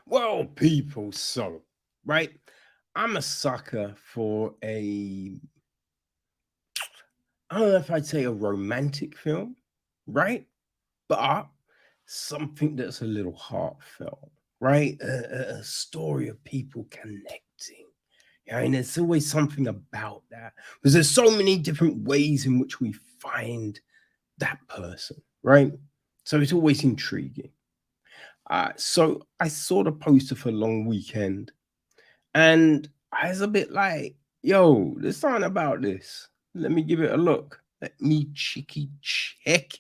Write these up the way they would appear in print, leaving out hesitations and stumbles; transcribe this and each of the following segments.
Well, people, right? I'm a sucker for I don't know if I'd say a romantic film, right? But something that's a little heartfelt, right? A story of people connecting. Yeah, and there's always something about that because there's so many different ways in which we find that person, right? So it's always intriguing. So I saw the poster for Long Weekend, and I was a bit like, "Yo, there's something about this. Let me give it a look. Let me check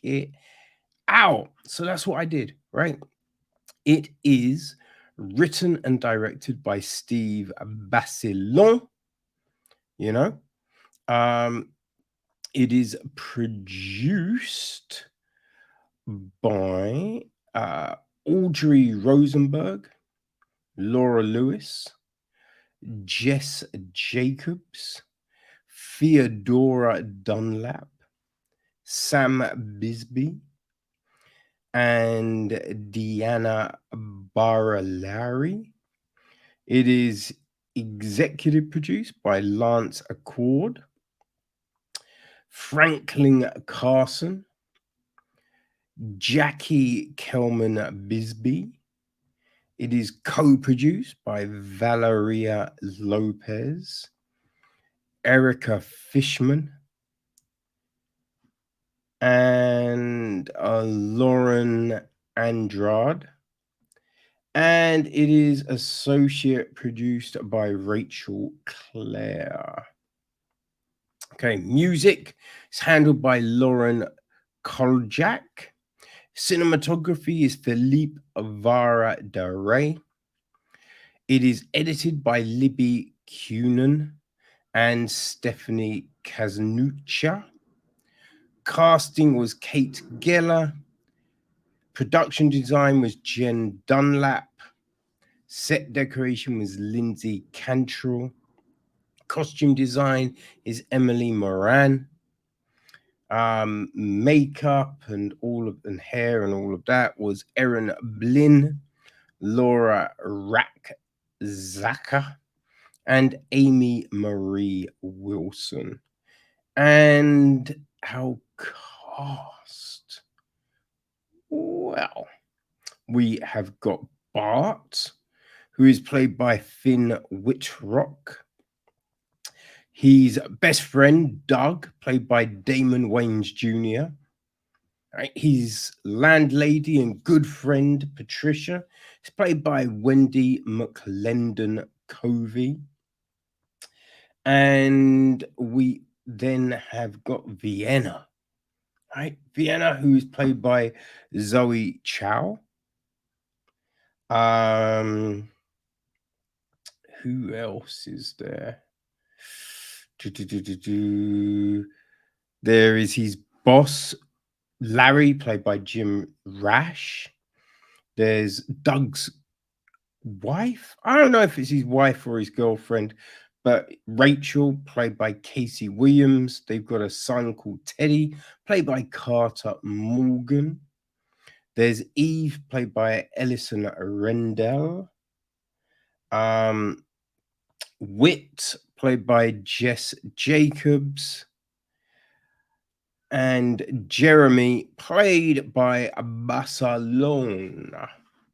it out." So that's what I did, right? It is written and directed by Steve Basilone, you know. Um, it is produced by Audrey Rosenberg, Laura Lewis, Jess Jacobs, Theodora Dunlap, Sam Bisbee, and Deanna Baralari. It is executive produced by Lance Accord, Franklin Carson, Jackie Kelman Bisbee. It is co-produced by Valeria Lopez, Erica Fishman, and Lauren Andrade. And it is associate produced by Rachel Clare. Okay, music is handled by Lauren Koljak. Cinematography is Philippe Vara de Rey. It is edited by Libby Cunan and Stephanie Kaznucha. Casting was Kate Geller. Production design was Jen Dunlap. Set decoration was Lindsay Cantrell. Costume design is Emily Moran. Makeup and hair and all of that was Erin Blinn, Laura Zaka, and Amy Marie Wilson. And our cast. Well, we have got Bart, who is played by Finn Wittrock. His best friend, Doug, played by Damon Wayans Jr. Right? His landlady and good friend, Patricia, is played by Wendy McLendon-Covey. And we then have got Vienna, right? Vienna, who is played by Zoe Chao. Who else is there? There is his boss, Larry, played by Jim Rash. There's Doug's wife. I don't know if it's his wife or his girlfriend, but Rachel, played by Casey Williams. They've got a son called Teddy, played by Carter Morgan. There's Eve, played by Ellison Rendell. Wit, played by Jess Jacobs. And Jeremy, played by Basilone.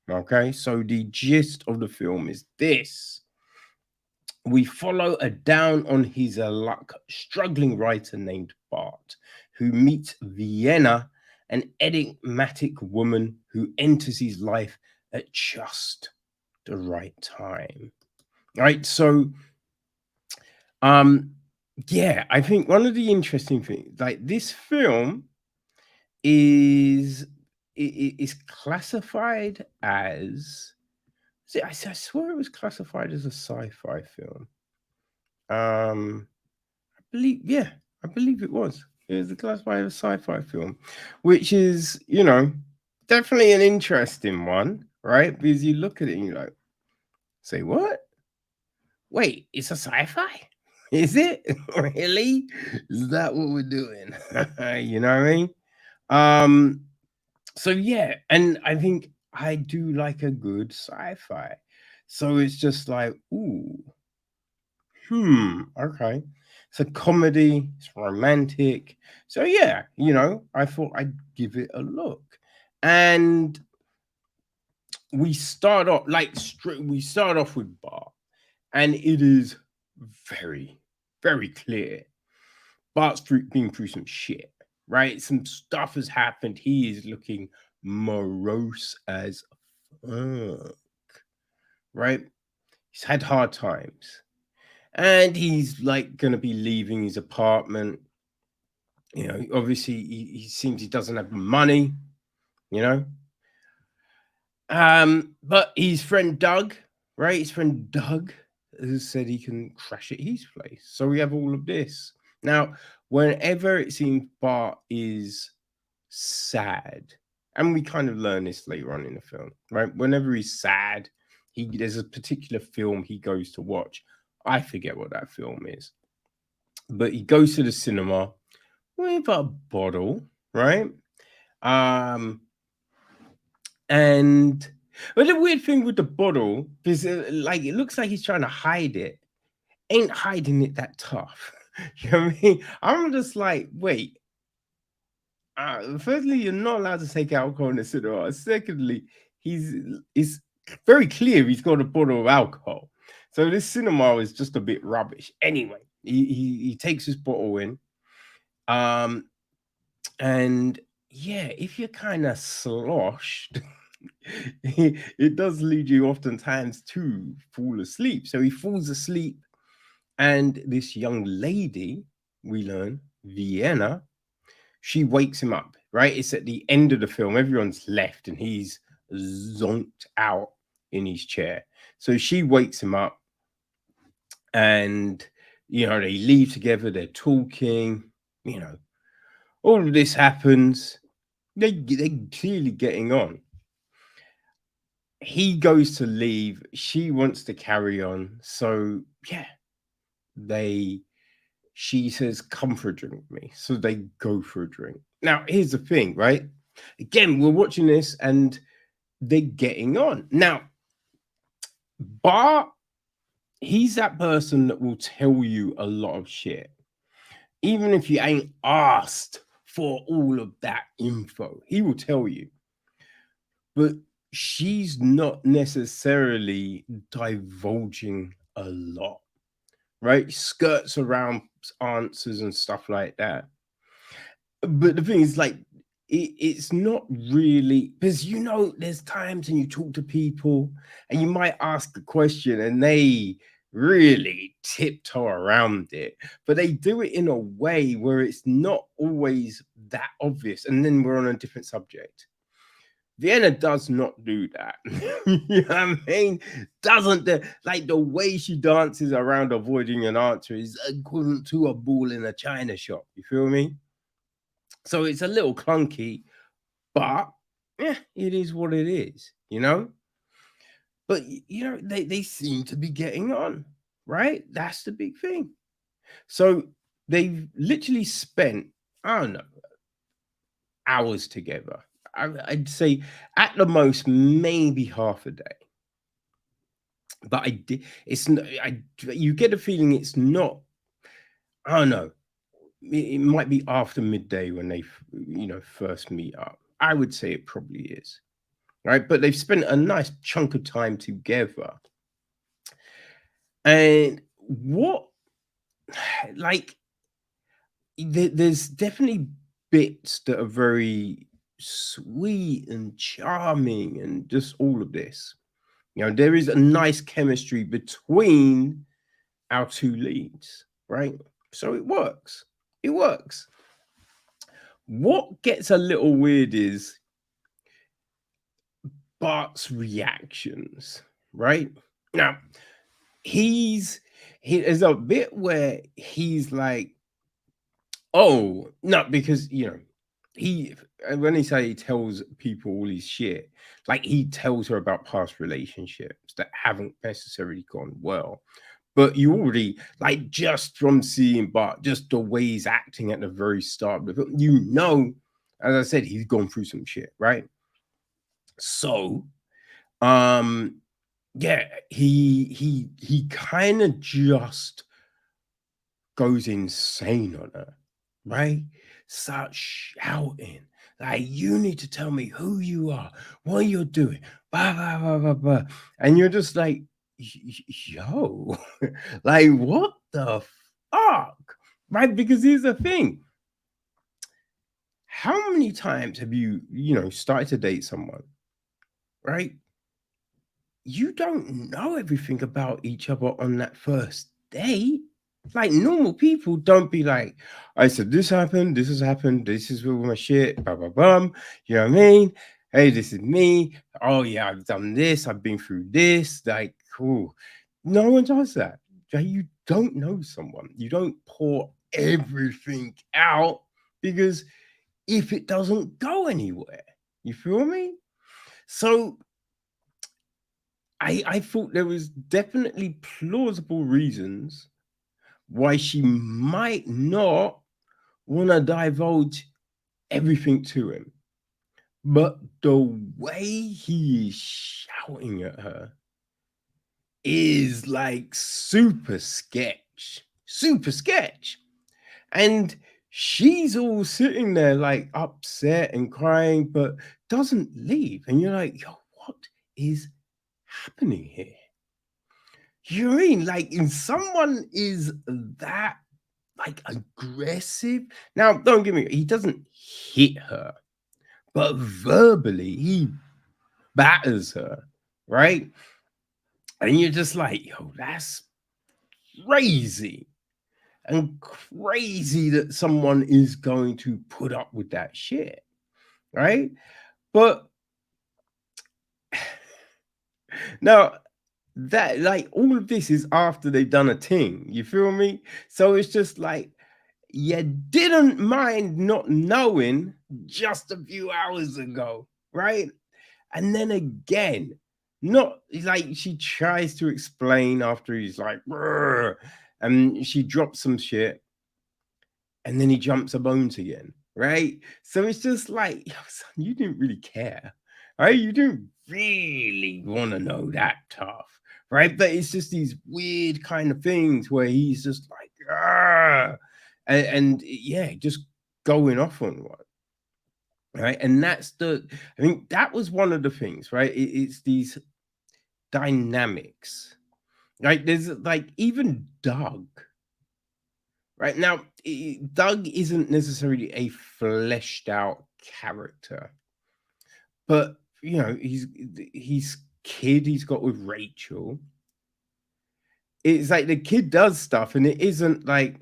Okay, so the gist of the film is this. We follow a down on his luck struggling writer named Bart, who meets Vienna, an enigmatic woman who enters his life at just the right time. Right, so yeah, I think one of the interesting things, like this film is classified as, see, I swear it was classified as a sci-fi film. I believe, yeah, I believe it was. It was classified as a sci-fi film, which is, definitely an interesting one, right? Because you look at it and you're like, say what? Wait, it's a sci-fi? Is it really? Is that what we're doing? You know what I mean? So yeah, and I think I do like a good sci-fi. So it's just like, ooh, okay. It's a comedy, it's romantic. So yeah, I thought I'd give it a look. And we start off with Bart, and it is very, very clear Bart's been through some shit, right? Some stuff has happened. He is looking morose as fuck, right? He's had hard times. And he's like going to be leaving his apartment. Obviously, he seems he doesn't have the money, you know. But his friend Doug, right? His friend Doug has said he can crash at his place. So we have all of this. Now, whenever it seems Bart is sad, and we kind of learn this later on in the film, right? Whenever he's sad, there's a particular film he goes to watch. I forget what that film is, but he goes to the cinema with a bottle, right? Um, and but the weird thing with the bottle is, like, it looks like he's trying to hide it. Ain't hiding it that tough. You know what I mean? I'm just like, wait. Firstly, you're not allowed to take alcohol in the cinema. Secondly, it's very clear he's got a bottle of alcohol. So this cinema is just a bit rubbish. Anyway, he takes his bottle in. And yeah, if you're kind of sloshed, it does lead you oftentimes to fall asleep. So he falls asleep, and this young lady, we learn, Vienna, she wakes him up, right? It's at the end of the film. Everyone's left, and he's zonked out in his chair. So she wakes him up, and, they leave together. They're talking, all of this happens. They clearly getting on. He goes to leave. She wants to carry on. So yeah, she says, "Come for a drink with me." So they go for a drink. Now, here's the thing, right? Again, we're watching this and they're getting on. Now, Bart, he's that person that will tell you a lot of shit. Even if you ain't asked for all of that info, he will tell you. But she's not necessarily divulging a lot, right? Skirts around answers and stuff like that. But the thing is, like, it's not really, because there's times when you talk to people and you might ask a question and they really tiptoe around it, but they do it in a way where it's not always that obvious. And then we're on a different subject. Vienna does not do that. You know what I mean? Doesn't like the way she dances around avoiding an answer is equivalent to a ball in a china shop. You feel me? So it's a little clunky, but yeah, it is what it is, But they seem to be getting on, right? That's the big thing. So they've literally spent, I don't know, hours together. I'd say at the most maybe half a day. But I did. It's you get a feeling it's not. I don't know. It might be after midday when they first meet up. I would say it probably is, right? But they've spent a nice chunk of time together. And what, like, there's definitely bits that are very sweet and charming and just all of this. There is a nice chemistry between our two leads, right? So it works. It works. What gets a little weird is Bart's reactions, right? Now, there's a bit where he's like, oh, no, because when he tells people all his shit, like, he tells her about past relationships that haven't necessarily gone well. But you already, like, just from seeing Bart, just the way he's acting at the very start of the film, as I said, he's gone through some shit, right? So Um, yeah, he kind of just goes insane on her, right? Starts shouting, like, you need to tell me who you are, what you're doing, blah, blah, blah, blah, blah. And you're just like, yo, like, what the fuck? Right? Because here's the thing. How many times have you started to date someone, right? You don't know everything about each other on that first date. Like normal people don't be like, I said this happened, this has happened, this is with my shit, blah blah blah. You know what I mean? Hey, this is me. Oh yeah, I've done this, I've been through this. Like, cool. No one does that. Like, you don't know someone. You don't pour everything out because if it doesn't go anywhere, you feel me? So I thought there was definitely plausible reasons why she might not want to divulge everything to him. But the way he is shouting at her is like super sketch. Super sketch. And she's all sitting there like upset and crying, but doesn't leave. And you're like, yo, what is happening here? You know what I mean? Like, if someone is that like aggressive. Now, don't get me, he doesn't hit her, but verbally he batters her, right? And you're just like, yo, that's crazy. And crazy that someone is going to put up with that shit, right? But now that like all of this is after they've done a thing, you feel me? So it's just like you didn't mind not knowing just a few hours ago, right? And then again, not like she tries to explain after he's like, "Brr," and she drops some shit, and then he jumps her bones again, right? So it's just like, yo, son, you didn't really care, right? You didn't really want to know that tough, right? But it's just these weird kind of things where he's just like, ah, and yeah, just going off on one, right? And I think that was one of the things, right? It's these dynamics, right? There's like even Doug, right? Now, Doug isn't necessarily a fleshed out character, but he's kid he's got with Rachel. It's like the kid does stuff, and it isn't like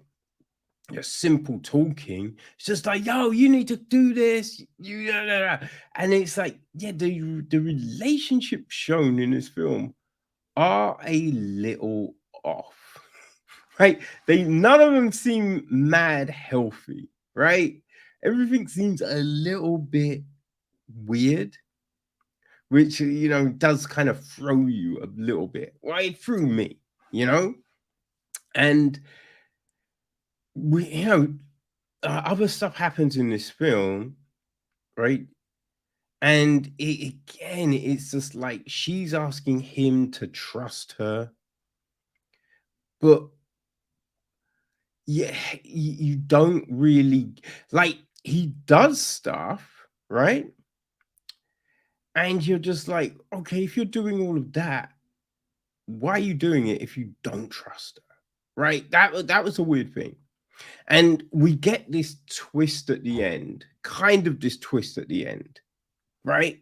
just simple talking. It's just like, yo, you need to do this. And it's like, yeah, the relationship shown in this film are a little off. Right? They none of them seem mad healthy, right? Everything seems a little bit weird, which does kind of throw you a little bit. Right? It threw me, you know? And we other stuff happens in this film, right? And again, it's just like she's asking him to trust her, but yeah, you don't really like he does stuff, right? And you're just like, okay, if you're doing all of that, why are you doing it if you don't trust her? Right? That was a weird thing. And we get this twist at the end, kind of this twist at the end, right?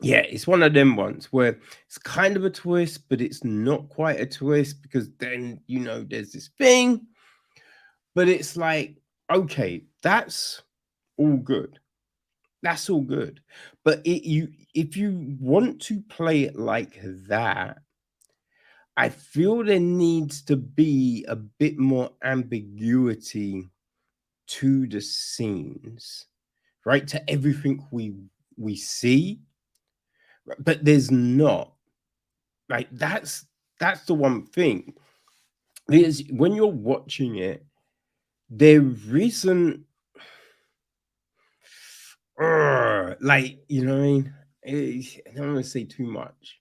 Yeah, it's one of them ones where it's kind of a twist, but it's not quite a twist because then there's this thing, but it's like, okay, that's all good. That's all good. But if you want to play it like that, I feel there needs to be a bit more ambiguity to the scenes, right? To everything we see, but there's not. Like that's the one thing. Because when you're watching it, there isn't like, you know what I mean? I don't want to say too much.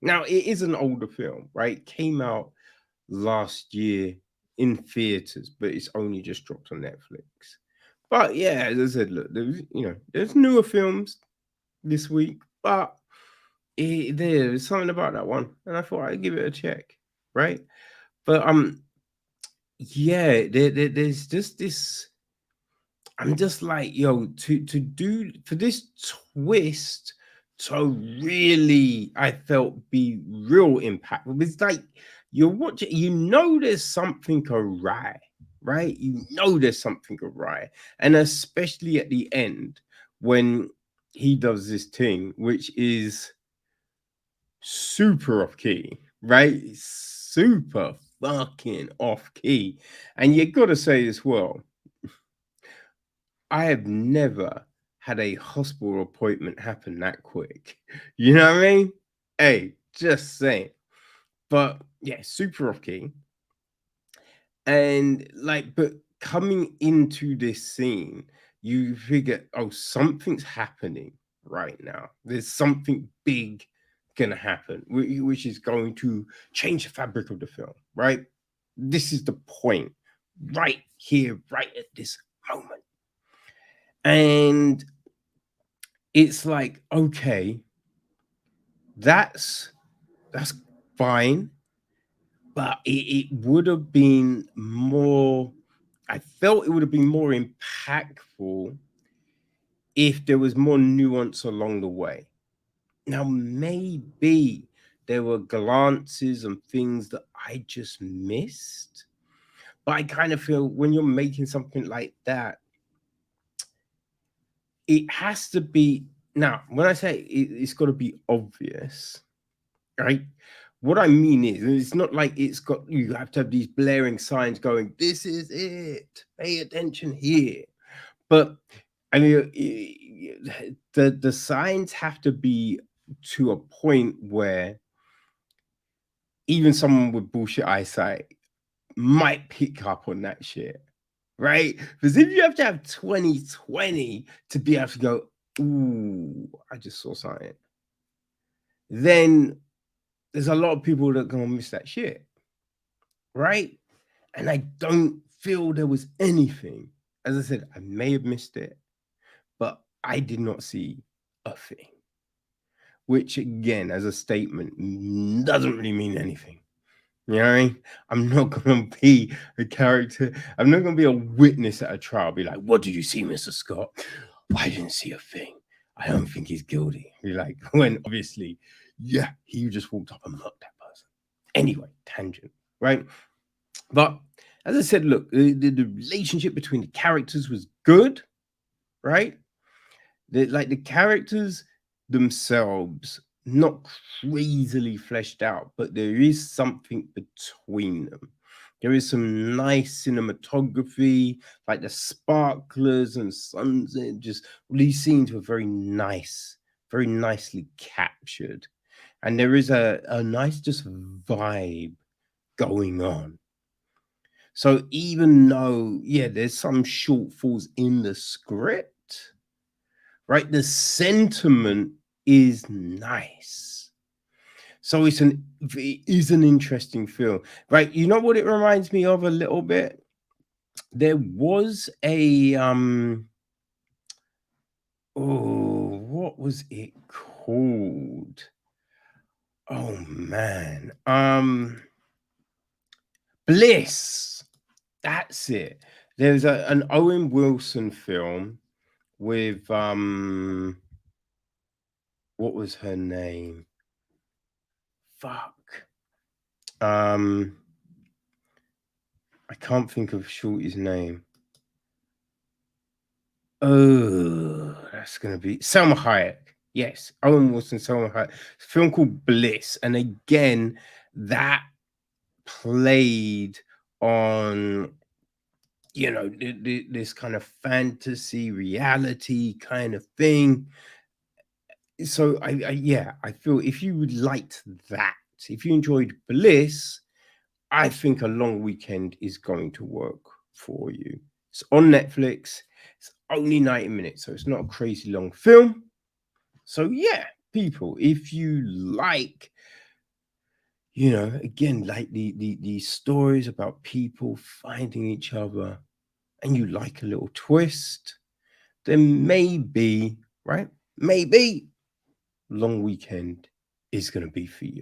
Now, it is an older film, right? Came out last year in theaters, but it's only just dropped on Netflix. But yeah, as I said, look, there's newer films this week, but there's something about that one, and I thought I'd give it a check, right? But yeah, there's just this. I'm just like, yo, to do for this twist to really, I felt be real impactful. It's like you're watching, there's something awry, right? There's something awry, and especially at the end when he does this thing, which is super off key, right? Super fucking off key, and you got to say as well, I have never had a hospital appointment happen that quick. You know what I mean? Hey, just saying. But yeah, super off key. And like, but coming into this scene, you figure, oh, something's happening right now. There's something big gonna happen, which is going to change the fabric of the film, right? This is the point right here, right at this moment. And it's like, okay, that's that's fine, but it would have been more. I felt it would have been more impactful if there was more nuance along the way. Now, maybe there were glances and things that I just missed, but I kind of feel when you're making something like that, it has to be. Now, when I say it's got to be obvious, right? What I mean is, it's not like you have to have these blaring signs going, "This is it. Pay attention here." But I mean, the signs have to be to a point where even someone with bullshit eyesight might pick up on that shit, right? Because if you have to have 20/20 to be able to go, "Ooh, I just saw something," then there's a lot of people that are gonna miss that shit, right? And I don't feel there was anything. As I said, I may have missed it, but I did not see a thing. Which again, as a statement, doesn't really mean anything. You know what I mean? I'm not gonna be a character, I'm not gonna be a witness at a trial, be like, what did you see, Mr. Scott? I didn't see a thing. I don't think he's guilty. You're like, when obviously, yeah, he just walked up and murked that person. Anyway, tangent, right? But as I said, look, the relationship between the characters was good, right? The characters themselves, not crazily fleshed out, but there is something between them. There is some nice cinematography, like the sparklers and suns, and just these scenes were very nice, very nicely captured. And there is a nice just vibe going on. So even though, yeah, there's some shortfalls in the script, right? The sentiment is nice. So it is an interesting film, right? You know what it reminds me of a little bit? There was a what was it called? Oh man. Bliss. That's it. There's an Owen Wilson film with what was her name? Fuck. Um I can't think of Shorty's name. Oh, that's gonna be Selma Hayek. Yes, Owen Wilson, Selma Hayek. Film called Bliss, and again, that played on this kind of fantasy reality kind of thing. So I feel if you liked that, if you enjoyed Bliss, I think A Long Weekend is going to work for you. It's on Netflix. It's only 90 minutes, so it's not a crazy long film. So yeah, people, if you like, again, like the stories about people finding each other, and you like a little twist, then maybe, right? Maybe Long Weekend is going to be for you.